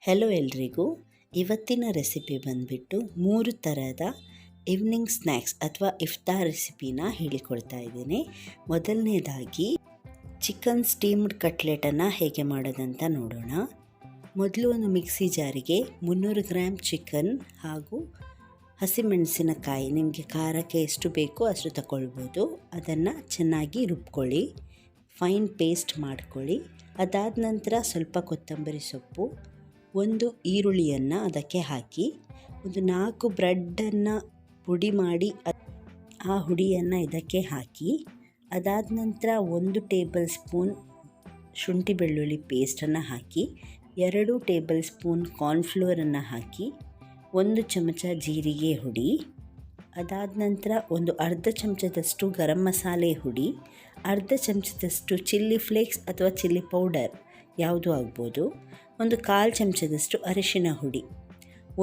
Hello ಎಲ್ರಿಗೂ. ಇವತ್ತಿನ recipe ಬಂದುಬಿಟ್ಟು 3 ಥರದ ಈವ್ನಿಂಗ್ ಸ್ನ್ಯಾಕ್ಸ್ ಅಥವಾ ಇಫ್ತಾರ್ ರೆಸಿಪಿನ ಹೇಳಿಕೊಡ್ತಾ ಇದ್ದೀನಿ. ಮೊದಲನೇದಾಗಿ ಚಿಕನ್ ಸ್ಟೀಮ್ಡ್ ಕಟ್ಲೆಟನ್ನು ಹೇಗೆ ಮಾಡೋದಂತ ನೋಡೋಣ. ಮೊದಲು ಒಂದು ಮಿಕ್ಸಿ ಜಾರಿಗೆ 300 ಗ್ರಾಮ್ ಚಿಕನ್ ಹಾಗೂ ಹಸಿಮೆಣಸಿನಕಾಯಿ, ನಿಮಗೆ ಖಾರಕ್ಕೆ ಎಷ್ಟು ಬೇಕೋ ಅಷ್ಟು ತಗೊಳ್ಬೋದು, ಅದನ್ನು ಚೆನ್ನಾಗಿ ರುಬ್ಕೊಳ್ಳಿ, ಫೈನ್ ಪೇಸ್ಟ್ ಮಾಡ್ಕೊಳ್ಳಿ. ಅದಾದ ನಂತರ ಸ್ವಲ್ಪ ಕೊತ್ತಂಬರಿ ಸೊಪ್ಪು, ಒಂದು ಈರುಳ್ಳಿಯನ್ನು ಅದಕ್ಕೆ ಹಾಕಿ, ಒಂದು 4 ಬ್ರೆಡ್ಡನ್ನು ಪುಡಿ ಮಾಡಿ ಆ ಹುಡಿಯನ್ನು ಇದಕ್ಕೆ ಹಾಕಿ, ಅದಾದ ನಂತರ 1 ಟೇಬಲ್ ಸ್ಪೂನ್ ಶುಂಠಿ ಬೆಳ್ಳುಳ್ಳಿ ಪೇಸ್ಟನ್ನು ಹಾಕಿ, 2 ಟೇಬಲ್ ಸ್ಪೂನ್ ಕಾರ್ನ್ಫ್ಲೋರನ್ನು ಹಾಕಿ, 1 ಚಮಚ ಜೀರಿಗೆ ಹುಡಿ, ಅದಾದ ನಂತರ ಒಂದು ಅರ್ಧ ಚಮಚದಷ್ಟು ಗರಂ ಮಸಾಲೆ ಹುಡಿ, ಅರ್ಧ ಚಮಚದಷ್ಟು ಚಿಲ್ಲಿ ಫ್ಲೇಕ್ಸ್ ಅಥವಾ ಚಿಲ್ಲಿ ಪೌಡರ್ ಯಾವುದು ಆಗ್ಬೋದು, ಒಂದು 1/4 ಚಮಚದಷ್ಟು ಅರಿಶಿನ ಹುಡಿ,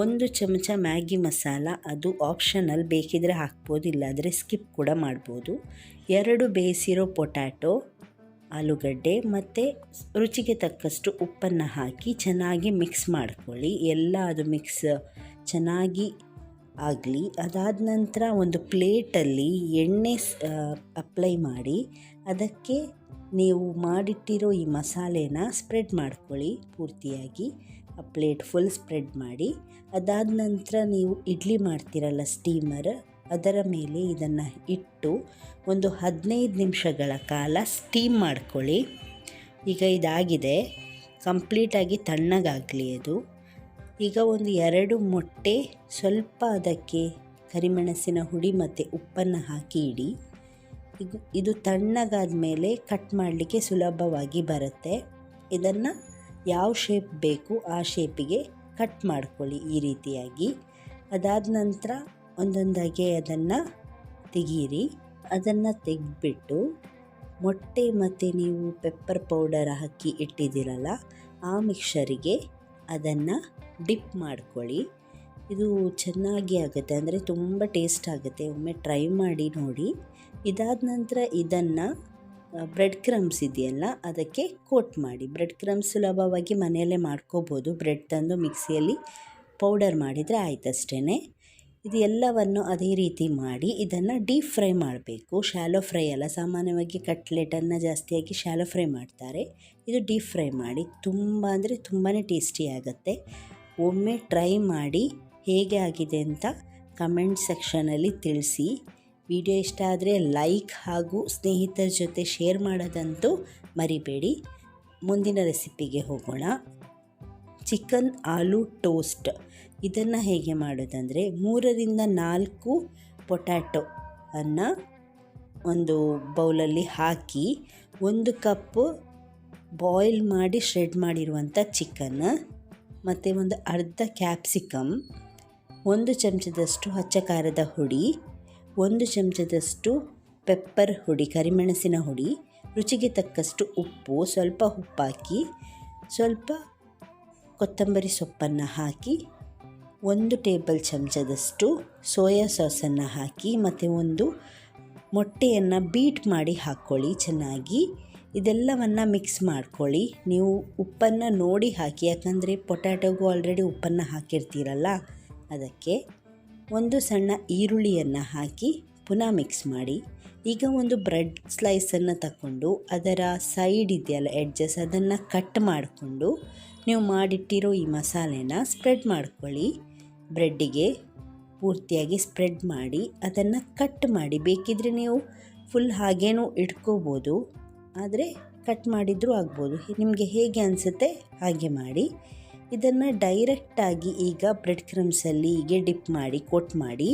1 ಚಮಚ ಮ್ಯಾಗಿ ಮಸಾಲ, ಅದು ಆಪ್ಷನಲ್, ಬೇಕಿದ್ರೆ ಹಾಕ್ಬೋದು, ಇಲ್ಲಾಂದರೆ ಸ್ಕಿಪ್ ಕೂಡ ಮಾಡ್ಬೋದು, 2 ಬೇಯಿಸಿರೋ ಪೊಟ್ಯಾಟೊ ಆಲೂಗಡ್ಡೆ ಮತ್ತು ರುಚಿಗೆ ತಕ್ಕಷ್ಟು ಉಪ್ಪನ್ನು ಹಾಕಿ ಚೆನ್ನಾಗಿ ಮಿಕ್ಸ್ ಮಾಡ್ಕೊಳ್ಳಿ. ಎಲ್ಲ ಅದು ಮಿಕ್ಸ್ ಚೆನ್ನಾಗಿ ಆಗಲಿ. ಅದಾದ ನಂತರ ಒಂದು ಪ್ಲೇಟಲ್ಲಿ ಎಣ್ಣೆ ಅಪ್ಲೈ ಮಾಡಿ ಅದಕ್ಕೆ ನೀವು ಮಾಡಿಟ್ಟಿರೋ ಈ ಮಸಾಲೆನ ಸ್ಪ್ರೆಡ್ ಮಾಡ್ಕೊಳ್ಳಿ ಪೂರ್ತಿಯಾಗಿ. ಆ ಪ್ಲೇಟ್ ಫುಲ್ ಸ್ಪ್ರೆಡ್ ಮಾಡಿ, ಅದಾದ ನಂತರ ನೀವು ಇಡ್ಲಿ ಮಾಡ್ತೀರಲ್ಲ ಸ್ಟೀಮರ್, ಅದರ ಮೇಲೆ ಇದನ್ನು ಇಟ್ಟು ಒಂದು 15 ನಿಮಿಷಗಳ ಕಾಲ ಸ್ಟೀಮ್ ಮಾಡ್ಕೊಳ್ಳಿ. ಈಗ ಇದಾಗಿದೆ, ಕಂಪ್ಲೀಟಾಗಿ ತಣ್ಣಗಾಗಲಿ ಅದು. ಈಗ ಒಂದು 2 ಮೊಟ್ಟೆ, ಸ್ವಲ್ಪ ಅದಕ್ಕೆ ಕರಿಮೆಣಸಿನ ಹುಡಿ ಮತ್ತು ಉಪ್ಪನ್ನು ಹಾಕಿ ಇಡಿ. ಇದು ತಣ್ಣಗಾದ ಮೇಲೆ ಕಟ್ ಮಾಡಲಿಕ್ಕೆ ಸುಲಭವಾಗಿ ಬರುತ್ತೆ. ಇದನ್ನು ಯಾವ ಶೇಪ್ ಬೇಕು ಆ ಶೇಪಿಗೆ ಕಟ್ ಮಾಡ್ಕೊಳ್ಳಿ ಈ ರೀತಿಯಾಗಿ. ಅದಾದ ನಂತರ ಒಂದೊಂದಾಗೆ ಅದನ್ನು ತೆಗೀರಿ. ಅದನ್ನು ತೆಗೆದ್ಬಿಟ್ಟು ಮೊಟ್ಟೆ ಮತ್ತು ನೀವು ಪೆಪ್ಪರ್ ಪೌಡರ್ ಹಾಕಿ ಇಟ್ಟಿದ್ದೀರಲ್ಲ ಆ ಮಿಕ್ಸರಿಗೆ ಅದನ್ನು ಡಿಪ್ ಮಾಡ್ಕೊಳ್ಳಿ. ಇದು ಚೆನ್ನಾಗಿ ಆಗುತ್ತೆ, ಅಂದರೆ ತುಂಬ ಟೇಸ್ಟ್ ಆಗುತ್ತೆ, ಒಮ್ಮೆ ಟ್ರೈ ಮಾಡಿ ನೋಡಿ. ಇದಾದ ನಂತರ ಇದನ್ನು ಬ್ರೆಡ್ ಕ್ರಮ್ಸ್ ಇದೆಯಲ್ಲ ಅದಕ್ಕೆ ಕೋಟ್ ಮಾಡಿ. ಬ್ರೆಡ್ ಕ್ರಮ್ಸ್ ಸುಲಭವಾಗಿ ಮನೆಯಲ್ಲೇ ಮಾಡ್ಕೋಬೋದು, ಬ್ರೆಡ್ ತಂದು ಮಿಕ್ಸಿಯಲ್ಲಿ ಪೌಡರ್ ಮಾಡಿದರೆ ಆಯ್ತಷ್ಟೇ. ಇದು ಎಲ್ಲವನ್ನು ಅದೇ ರೀತಿ ಮಾಡಿ ಇದನ್ನು ಡೀಪ್ ಫ್ರೈ ಮಾಡಬೇಕು, ಶಾಲೋ ಫ್ರೈ ಅಲ್ಲ. ಸಾಮಾನ್ಯವಾಗಿ ಕಟ್ಲೆಟನ್ನು ಜಾಸ್ತಿಯಾಗಿ ಶಾಲೋ ಫ್ರೈ ಮಾಡ್ತಾರೆ, ಇದು ಡೀಪ್ ಫ್ರೈ ಮಾಡಿ. ತುಂಬ ಅಂದರೆ ತುಂಬಾ ಟೇಸ್ಟಿ ಆಗುತ್ತೆ. ಒಮ್ಮೆ ಟ್ರೈ ಮಾಡಿ ಹೇಗೆ ಆಗಿದೆ ಅಂತ ಕಮೆಂಟ್ ಸೆಕ್ಷನಲ್ಲಿ ತಿಳಿಸಿ. ವಿಡಿಯೋ ಇಷ್ಟ ಆದರೆ ಲೈಕ್ ಹಾಗೂ ಸ್ನೇಹಿತರ ಜೊತೆ ಶೇರ್ ಮಾಡೋದಂತೂ ಮರಿಬೇಡಿ. ಮುಂದಿನ ರೆಸಿಪಿಗೆ ಹೋಗೋಣ. ಚಿಕನ್ ಆಲೂ ಟೋಸ್ಟ್, ಇದನ್ನು ಹೇಗೆ ಮಾಡೋದಂದರೆ 3ರಿಂದ 4 ಪೊಟ್ಯಾಟೊ ಅನ್ನು ಒಂದು ಬೌಲಲ್ಲಿ ಹಾಕಿ, 1 ಕಪ್ ಬಾಯ್ಲ್ ಮಾಡಿ ಶ್ರೆಡ್ ಮಾಡಿರುವಂಥ ಚಿಕನ್ ಮತ್ತು ಒಂದು ಅರ್ಧ ಕ್ಯಾಪ್ಸಿಕಮ್, 1 ಚಮಚದಷ್ಟು ಹಚ್ಚ ಖಾರದ ಹುಡಿ, 1 ಚಮಚದಷ್ಟು ಪೆಪ್ಪರ್ ಹುಡಿ, ಕರಿಮೆಣಸಿನ ಹುಡಿ, ರುಚಿಗೆ ತಕ್ಕಷ್ಟು ಉಪ್ಪು, ಸ್ವಲ್ಪ ಉಪ್ಪಾಕಿ, ಸ್ವಲ್ಪ ಕೊತ್ತಂಬರಿ ಸೊಪ್ಪನ್ನು ಹಾಕಿ, 1 ಟೇಬಲ್ ಚಮಚದಷ್ಟು ಸೋಯಾ ಸಾಸನ್ನು ಹಾಕಿ, ಮತ್ತು 1 ಮೊಟ್ಟೆಯನ್ನು ಬೀಟ್ ಮಾಡಿ ಹಾಕ್ಕೊಳ್ಳಿ ಚೆನ್ನಾಗಿ. ಇದೆಲ್ಲವನ್ನು ಮಿಕ್ಸ್ ಮಾಡ್ಕೊಳ್ಳಿ. ನೀವು ಉಪ್ಪನ್ನು ನೋಡಿ ಹಾಕಿ, ಯಾಕಂದರೆ ಪೊಟ್ಯಾಟೊಗೂ ಆಲ್ರೆಡಿ ಉಪ್ಪನ್ನು ಹಾಕಿರ್ತೀರಲ್ಲ ಅದಕ್ಕೆ. 1 ಸಣ್ಣ ಈರುಳ್ಳಿಯನ್ನು ಹಾಕಿ ಪುನಃ ಮಿಕ್ಸ್ ಮಾಡಿ. ಈಗ ಒಂದು ಬ್ರೆಡ್ ಸ್ಲೈಸನ್ನು ತಗೊಂಡು ಅದರ ಸೈಡ್ ಇದೆಯಲ್ಲ ಎಡ್ಜಸ್, ಅದನ್ನು ಕಟ್ ಮಾಡಿಕೊಂಡು ನೀವು ಮಾಡಿಟ್ಟಿರೋ ಈ ಮಸಾಲೆನ ಸ್ಪ್ರೆಡ್ ಮಾಡ್ಕೊಳ್ಳಿ. ಬ್ರೆಡ್ಡಿಗೆ ಪೂರ್ತಿಯಾಗಿ ಸ್ಪ್ರೆಡ್ ಮಾಡಿ ಅದನ್ನು ಕಟ್ ಮಾಡಿ. ಬೇಕಿದ್ರೆ ನೀವು ಫುಲ್ ಹಾಗೇನೂ ಇಟ್ಕೋಬೋದು, ಆದರೆ ಕಟ್ ಮಾಡಿದರೂ ಆಗ್ಬೋದು, ನಿಮಗೆ ಹೇಗೆ ಅನಿಸುತ್ತೆ ಹಾಗೆ ಮಾಡಿ. ಇದನ್ನು ಡೈರೆಕ್ಟಾಗಿ ಈಗ ಬ್ರೆಡ್ ಕ್ರಮ್ಸಲ್ಲಿ ಹೀಗೆ ಡಿಪ್ ಮಾಡಿ ಕೋಟ್ ಮಾಡಿ.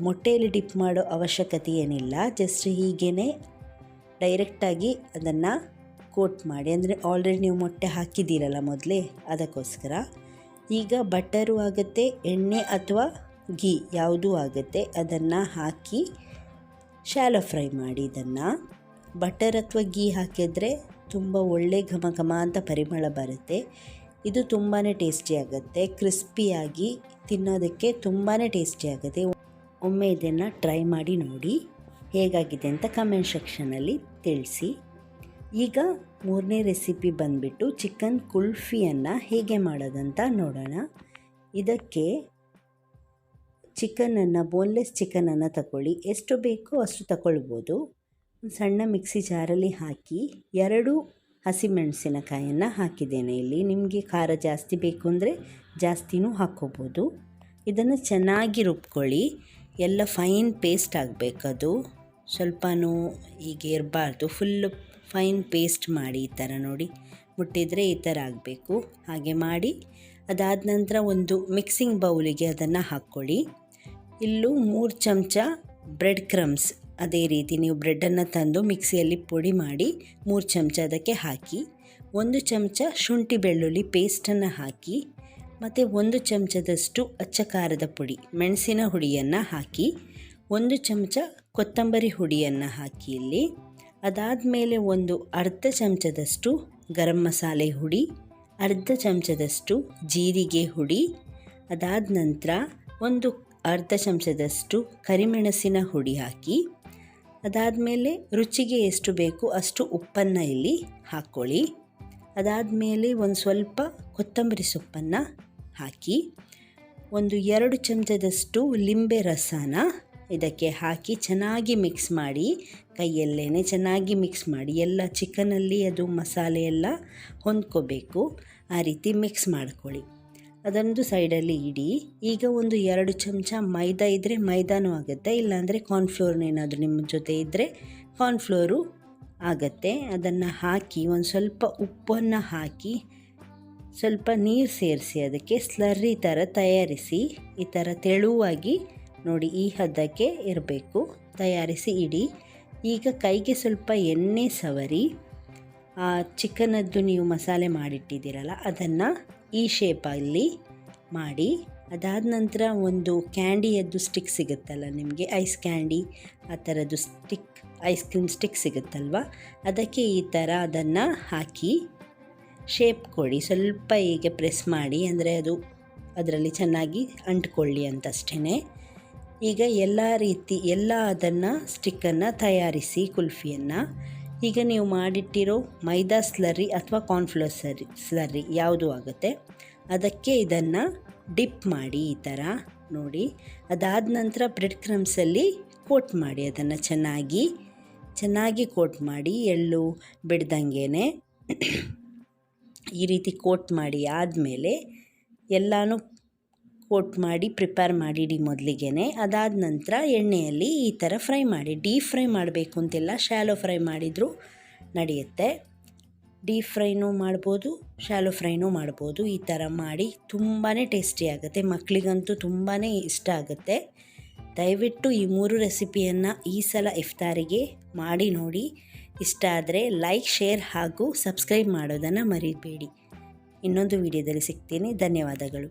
ಮೊಟ್ಟೆಯಲ್ಲಿ ಡಿಪ್ ಮಾಡೋ ಅವಶ್ಯಕತೆ ಏನಿಲ್ಲ, ಜಸ್ಟ್ ಹೀಗೇ ಡೈರೆಕ್ಟಾಗಿ ಅದನ್ನು ಕೋಟ್ ಮಾಡಿ. ಅಂದರೆ ಆಲ್ರೆಡಿ ನೀವು ಮೊಟ್ಟೆ ಹಾಕಿದ್ದೀರಲ್ಲ ಮೊದಲೇ, ಅದಕ್ಕೋಸ್ಕರ. ಈಗ ಬಟರು ಆಗುತ್ತೆ, ಎಣ್ಣೆ ಅಥವಾ ಗೀ ಯಾವುದೂ ಆಗುತ್ತೆ, ಅದನ್ನು ಹಾಕಿ ಶಾಲೋ ಫ್ರೈ ಮಾಡಿ. ಇದನ್ನು ಬಟರ್ ಅಥವಾ ಗೀ ಹಾಕಿದರೆ ತುಂಬ ಒಳ್ಳೆ ಘಮ ಘಮ ಅಂತ ಪರಿಮಳ ಬರುತ್ತೆ. ಇದು ತುಂಬಾ ಟೇಸ್ಟಿ ಆಗುತ್ತೆ, ಕ್ರಿಸ್ಪಿಯಾಗಿ ತಿನ್ನೋದಕ್ಕೆ ತುಂಬಾ ಟೇಸ್ಟಿ ಆಗುತ್ತೆ. ಒಮ್ಮೆ ಇದನ್ನು ಟ್ರೈ ಮಾಡಿ ನೋಡಿ ಹೇಗಾಗಿದೆ ಅಂತ ಕಮೆಂಟ್ ಸೆಕ್ಷನಲ್ಲಿ ತಿಳಿಸಿ. ಈಗ ಮೂರನೇ ರೆಸಿಪಿ ಬಂದುಬಿಟ್ಟು ಚಿಕನ್ ಕುಲ್ಫಿಯನ್ನು ಹೇಗೆ ಮಾಡೋದಂತ ನೋಡೋಣ. ಇದಕ್ಕೆ ಚಿಕನನ್ನು ಬೋನ್ಲೆಸ್ ಚಿಕನನ್ನು ತಗೊಳ್ಳಿ. ಎಷ್ಟು ಬೇಕೋ ಅಷ್ಟು ತಗೊಳ್ಬೋದು. ಸಣ್ಣ ಮಿಕ್ಸಿ ಜಾರಲ್ಲಿ ಹಾಕಿ 2 ಹಸಿಮೆಣಸಿನಕಾಯನ್ನು ಹಾಕಿದ್ದೇನೆ ಇಲ್ಲಿ. ನಿಮಗೆ ಖಾರ ಜಾಸ್ತಿ ಬೇಕು ಅಂದರೆ ಜಾಸ್ತಿನೂ ಹಾಕ್ಕೋಬೋದು. ಇದನ್ನು ಚೆನ್ನಾಗಿ ರುಬ್ಕೊಳ್ಳಿ. ಎಲ್ಲ ಫೈನ್ ಪೇಸ್ಟ್ ಆಗಬೇಕದು. ಸ್ವಲ್ಪನೂ ಹೀಗೆ ಇರಬಾರ್ದು. ಫುಲ್ಲು ಫೈನ್ ಪೇಸ್ಟ್ ಮಾಡಿ. ಈ ಥರ ನೋಡಿ, ಮುಟ್ಟಿದರೆ ಈ ಥರ ಆಗಬೇಕು. ಹಾಗೆ ಮಾಡಿ ಅದಾದ ನಂತರ ಒಂದು ಮಿಕ್ಸಿಂಗ್ ಬೌಲಿಗೆ ಅದನ್ನು ಹಾಕ್ಕೊಳ್ಳಿ. ಇಲ್ಲೂ 3 ಚಮಚ ಬ್ರೆಡ್ ಕ್ರಮ್ಸ್, ಅದೇ ರೀತಿ ನೀವು ಬ್ರೆಡ್ಡನ್ನು ತಂದು ಮಿಕ್ಸಿಯಲ್ಲಿ ಪುಡಿ ಮಾಡಿ 3 ಚಮಚ ಅದಕ್ಕೆ ಹಾಕಿ, 1 ಚಮಚ ಶುಂಠಿ ಬೆಳ್ಳುಳ್ಳಿ ಪೇಸ್ಟನ್ನು ಹಾಕಿ, ಮತ್ತು 1 ಚಮಚದಷ್ಟು ಅಚ್ಚ ಖಾರದ ಪುಡಿ ಮೆಣಸಿನ ಹುಡಿಯನ್ನು ಹಾಕಿ, 1 ಚಮಚ ಕೊತ್ತಂಬರಿ ಹುಡಿಯನ್ನು ಹಾಕಿ ಇಲ್ಲಿ. ಅದಾದಮೇಲೆ ಒಂದು ಅರ್ಧ ಚಮಚದಷ್ಟು ಗರಂ ಮಸಾಲೆ ಹುಡಿ, ಅರ್ಧ ಚಮಚದಷ್ಟು ಜೀರಿಗೆ ಹುಡಿ, ಅದಾದ ನಂತರ ಒಂದು ಅರ್ಧ ಚಮಚದಷ್ಟು ಕರಿಮೆಣಸಿನ ಹುಡಿ ಹಾಕಿ, ಅದಾದಮೇಲೆ ರುಚಿಗೆ ಎಷ್ಟು ಬೇಕು ಅಷ್ಟು ಉಪ್ಪನ್ನು ಇಲ್ಲಿ ಹಾಕ್ಕೊಳ್ಳಿ. ಅದಾದಮೇಲೆ ಒಂದು ಸ್ವಲ್ಪ ಕೊತ್ತಂಬರಿ ಸೊಪ್ಪನ್ನು ಹಾಕಿ, ಒಂದು 2 ಚಮಚದಷ್ಟು ಲಿಂಬೆ ರಸನ ಇದಕ್ಕೆ ಹಾಕಿ ಚೆನ್ನಾಗಿ ಮಿಕ್ಸ್ ಮಾಡಿ, ಕೈಯಲ್ಲೇ ಚೆನ್ನಾಗಿ ಮಿಕ್ಸ್ ಮಾಡಿ. ಎಲ್ಲ ಚಿಕನಲ್ಲಿ ಅದು ಮಸಾಲೆ ಎಲ್ಲ ಹೊಂದ್ಕೋಬೇಕು. ಆ ರೀತಿ ಮಿಕ್ಸ್ ಮಾಡ್ಕೊಳ್ಳಿ. ಅದೊಂದು ಸೈಡಲ್ಲಿ ಇಡಿ. ಈಗ ಒಂದು 2 ಚಮಚ ಮೈದಾ ಇದ್ದರೆ ಮೈದಾನೂ ಆಗುತ್ತೆ, ಇಲ್ಲಾಂದರೆ ಕಾರ್ನ್ಫ್ಲೋರ್ನೇನಾದರೂ ನಿಮ್ಮ ಜೊತೆ ಇದ್ದರೆ ಕಾರ್ನ್ಫ್ಲೋರು ಆಗುತ್ತೆ. ಅದನ್ನು ಹಾಕಿ ಒಂದು ಸ್ವಲ್ಪ ಉಪ್ಪನ್ನು ಹಾಕಿ ಸ್ವಲ್ಪ ನೀರು ಸೇರಿಸಿ ಅದಕ್ಕೆ ಸ್ಲರ್ರಿ ಥರ ತಯಾರಿಸಿ. ಈ ಥರ ತೆಳುವಾಗಿ ನೋಡಿ, ಈ ಹದಕ್ಕೆ ಇರಬೇಕು, ತಯಾರಿಸಿ ಇಡಿ. ಈಗ ಕೈಗೆ ಸ್ವಲ್ಪ ಎಣ್ಣೆ ಸವರಿ ಆ ಚಿಕನದ್ದು ನೀವು ಮಸಾಲೆ ಮಾಡಿಟ್ಟಿದ್ದೀರಲ್ಲ ಅದನ್ನು ಈ ಶೇಪಲ್ಲಿ ಮಾಡಿ. ಅದಾದ ನಂತರ ಒಂದು ಕ್ಯಾಂಡಿಯದ್ದು ಸ್ಟಿಕ್ ಸಿಗುತ್ತಲ್ಲ ನಿಮಗೆ, ಐಸ್ ಕ್ಯಾಂಡಿ ಆ ಥರದ್ದು ಸ್ಟಿಕ್, ಐಸ್ ಕ್ರೀಮ್ ಸ್ಟಿಕ್ ಸಿಗುತ್ತಲ್ವ, ಅದಕ್ಕೆ ಈ ಥರ ಅದನ್ನು ಹಾಕಿ ಶೇಪ್ ಕೊಡಿ. ಸ್ವಲ್ಪ ಹೀಗೆ ಪ್ರೆಸ್ ಮಾಡಿ, ಅಂದರೆ ಅದು ಅದರಲ್ಲಿ ಚೆನ್ನಾಗಿ ಅಂಟ್ಕೊಳ್ಳಿ ಅಂತಷ್ಟೇ. ಈಗ ಎಲ್ಲ ಅದನ್ನು ಸ್ಟಿಕ್ಕನ್ನು ತಯಾರಿಸಿ ಕುಲ್ಫಿಯನ್ನು. ಈಗ ನೀವು ಮಾಡಿಟ್ಟಿರೋ ಮೈದಾ ಸ್ಲರ್ರಿ ಅಥವಾ ಕಾರ್ನ್ಫ್ಲೋರ್ ಸ್ಲರ್ರಿ ಯಾವುದು ಆಗುತ್ತೆ ಅದಕ್ಕೆ ಇದನ್ನು ಡಿಪ್ ಮಾಡಿ ಈ ಥರ ನೋಡಿ. ಅದಾದ ನಂತರ ಬ್ರೆಡ್ ಕ್ರಮ್ಸಲ್ಲಿ ಕೋಟ್ ಮಾಡಿ, ಅದನ್ನು ಚೆನ್ನಾಗಿ ಕೋಟ್ ಮಾಡಿ, ಎಳ್ಳು ಬಿಡ್ದಂಗೆ ಈ ರೀತಿ ಕೋಟ್ ಮಾಡಿ. ಆದಮೇಲೆ ಎಲ್ಲನೂ ಕೋಟ್ ಮಾಡಿ ಪ್ರಿಪೇರ್ ಮಾಡಿಡಿ ಮೊದಲಿಗೆ. ಅದಾದ ನಂತರ ಎಣ್ಣೆಯಲ್ಲಿ ಈ ಥರ ಫ್ರೈ ಮಾಡಿ. ಡೀಪ್ ಫ್ರೈ ಮಾಡಬೇಕು ಅಂತಿಲ್ಲ, ಶಾಲೋ ಫ್ರೈ ಮಾಡಿದರೂ ನಡೆಯುತ್ತೆ. ಡೀಪ್ ಫ್ರೈನೂ ಮಾಡ್ಬೋದು, ಶಾಲೋ ಫ್ರೈನೂ ಮಾಡ್ಬೋದು. ಈ ಥರ ಮಾಡಿ ತುಂಬಾ ಟೇಸ್ಟಿ ಆಗುತ್ತೆ. ಮಕ್ಕಳಿಗಂತೂ ತುಂಬಾ ಇಷ್ಟ ಆಗುತ್ತೆ. ದಯವಿಟ್ಟು ಈ 3 ರೆಸಿಪಿಯನ್ನು ಈ ಸಲ ಇಫ್ತಾರಿಗೆ ಮಾಡಿ ನೋಡಿ. ಇಷ್ಟ ಆದರೆ ಲೈಕ್, ಶೇರ್ ಹಾಗೂ ಸಬ್ಸ್ಕ್ರೈಬ್ ಮಾಡೋದನ್ನು ಮರಿಬೇಡಿ. ಇನ್ನೊಂದು ವಿಡಿಯೋದಲ್ಲಿ ಸಿಗ್ತೀನಿ. ಧನ್ಯವಾದಗಳು.